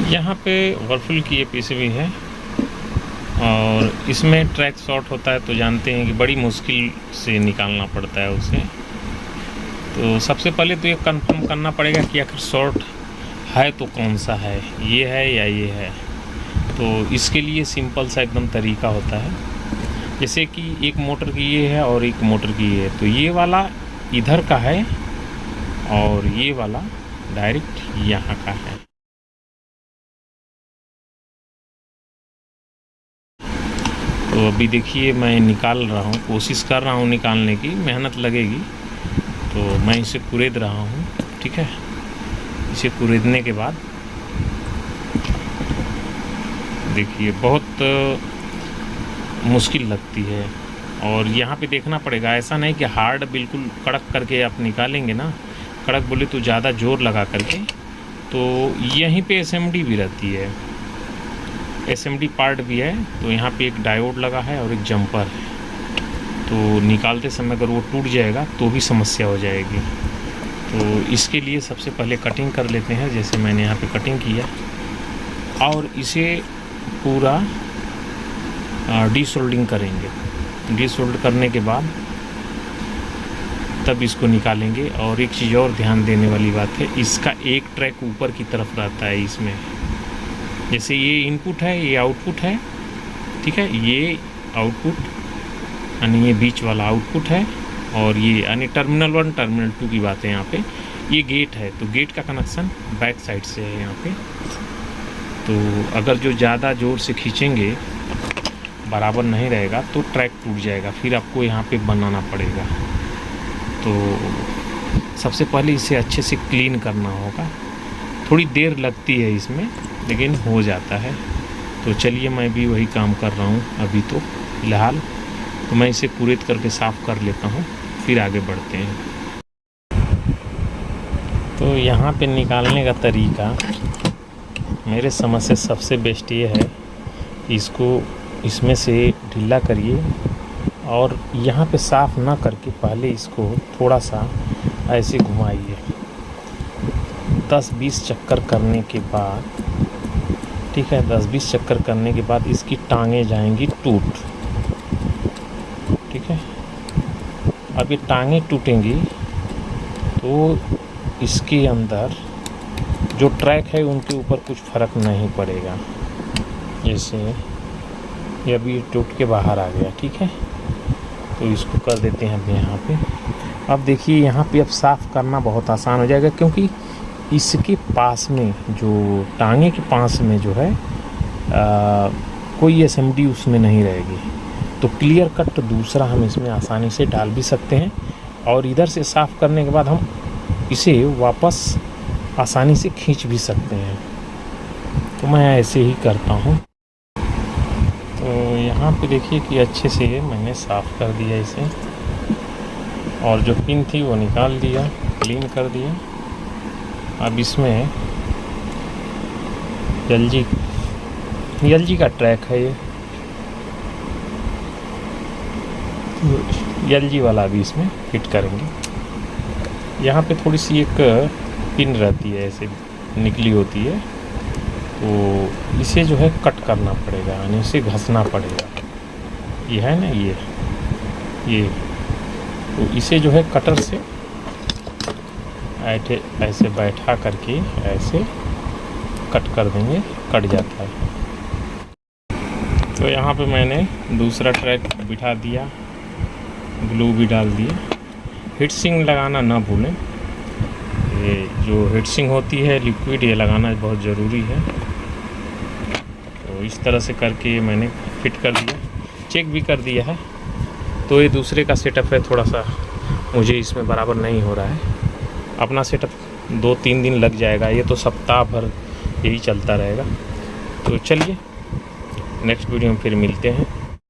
यहाँ पे वर्लपूल की ये पीसीबी है और इसमें ट्रैक शॉर्ट होता है तो जानते हैं कि बड़ी मुश्किल से निकालना पड़ता है उसे। तो सबसे पहले तो ये कंफर्म करना पड़ेगा कि आखिर शॉर्ट है तो कौन सा है, ये है या ये है। तो इसके लिए सिंपल सा एकदम तरीका होता है, जैसे कि एक मोटर की ये है और एक मोटर की ये है, तो ये वाला इधर का है और ये वाला डायरेक्ट यहाँ का है। तो अभी देखिए मैं निकाल रहा हूँ, कोशिश कर रहा हूँ निकालने की, मेहनत लगेगी। तो मैं इसे कुरेद रहा हूँ, ठीक है। इसे कुरेदने के बाद देखिए बहुत मुश्किल लगती है और यहाँ पे देखना पड़ेगा, ऐसा नहीं कि हार्ड बिल्कुल कड़क करके आप निकालेंगे ना। कड़क बोले तो ज़्यादा जोर लगा करके, तो यहीं पे एसएमडी भी रहती है, एसएमडी पार्ट भी है। तो यहाँ पे एक डायोड लगा है और एक जंपर है, तो निकालते समय अगर वो टूट जाएगा तो भी समस्या हो जाएगी। तो इसके लिए सबसे पहले कटिंग कर लेते हैं, जैसे मैंने यहाँ पे कटिंग किया, और इसे पूरा डीसोल्डिंग करेंगे। डीसोल्ड करने के बाद तब इसको निकालेंगे। और एक चीज़ और ध्यान देने वाली बात है, इसका एक ट्रैक ऊपर की तरफ रहता है इसमें, जैसे ये इनपुट है, ये आउटपुट है, ठीक है। ये आउटपुट यानी ये बीच वाला आउटपुट है, और ये यानी टर्मिनल 1 टर्मिनल 2 की बात है यहाँ पे। ये गेट है, तो गेट का कनेक्शन बैक साइड से है यहाँ पे। तो अगर जो ज़्यादा ज़ोर से खींचेंगे, बराबर नहीं रहेगा तो ट्रैक टूट जाएगा, फिर आपको यहाँ पे बनाना पड़ेगा। तो सबसे पहले इसे अच्छे से क्लीन करना होगा, थोड़ी देर लगती है इसमें, लेकिन हो जाता है। तो चलिए मैं भी वही काम कर रहा हूँ अभी तो फ़िलहाल। तो मैं इसे कुरेद करके साफ़ कर लेता हूँ, फिर आगे बढ़ते हैं। तो यहाँ पे निकालने का तरीका मेरे समझ से सबसे बेस्ट ये है, इसको इसमें से ढीला करिए और यहाँ पे साफ़ ना करके पहले इसको थोड़ा सा ऐसे घुमाइए। 10-20 चक्कर करने के बाद, ठीक है, 10-20 चक्कर करने के बाद इसकी टांगें जाएंगी टूट, ठीक है। अब ये टांगें टूटेंगी तो इसके अंदर जो ट्रैक है उनके ऊपर कुछ फ़र्क नहीं पड़ेगा। जैसे ये अभी टूट के बाहर आ गया, ठीक है। तो इसको कर देते हैं अभी यहाँ पे। अब देखिए यहाँ पे अब साफ़ करना बहुत आसान हो जाएगा, क्योंकि इसके पास में जो टांगे के पास में जो है कोई एसएमडी उसमें नहीं रहेगी। तो क्लियर कट दूसरा हम इसमें आसानी से डाल भी सकते हैं, और इधर से साफ़ करने के बाद हम इसे वापस आसानी से खींच भी सकते हैं। तो मैं ऐसे ही करता हूँ। तो यहाँ पे देखिए कि अच्छे से मैंने साफ़ कर दिया इसे, और जो पिन थी वो निकाल दिया, क्लीन कर दिया। अब इसमें एलजी का ट्रैक है ये, एलजी वाला भी इसमें फिट करेंगे। यहाँ पे थोड़ी सी एक पिन रहती है, ऐसे निकली होती है, तो इसे जो है कट करना पड़ेगा, यानी इसे घसना पड़ेगा। ये है ना, ये तो इसे जो है कटर से ऐसे बैठा करके ऐसे कट कर देंगे, कट जाता है। तो यहाँ पे मैंने दूसरा ट्रैक बिठा दिया, ग्लू भी डाल दिया। हीटसिंग लगाना ना भूलें, ये जो हीटसिंग होती है लिक्विड, ये लगाना बहुत ज़रूरी है। तो इस तरह से करके मैंने फिट कर दिया, चेक भी कर दिया है। तो ये दूसरे का सेटअप है, थोड़ा सा मुझे इसमें बराबर नहीं हो रहा है। अपना सेटअप 2-3 दिन लग जाएगा, ये तो सप्ताह भर यही चलता रहेगा। तो चलिए नेक्स्ट वीडियो में फिर मिलते हैं।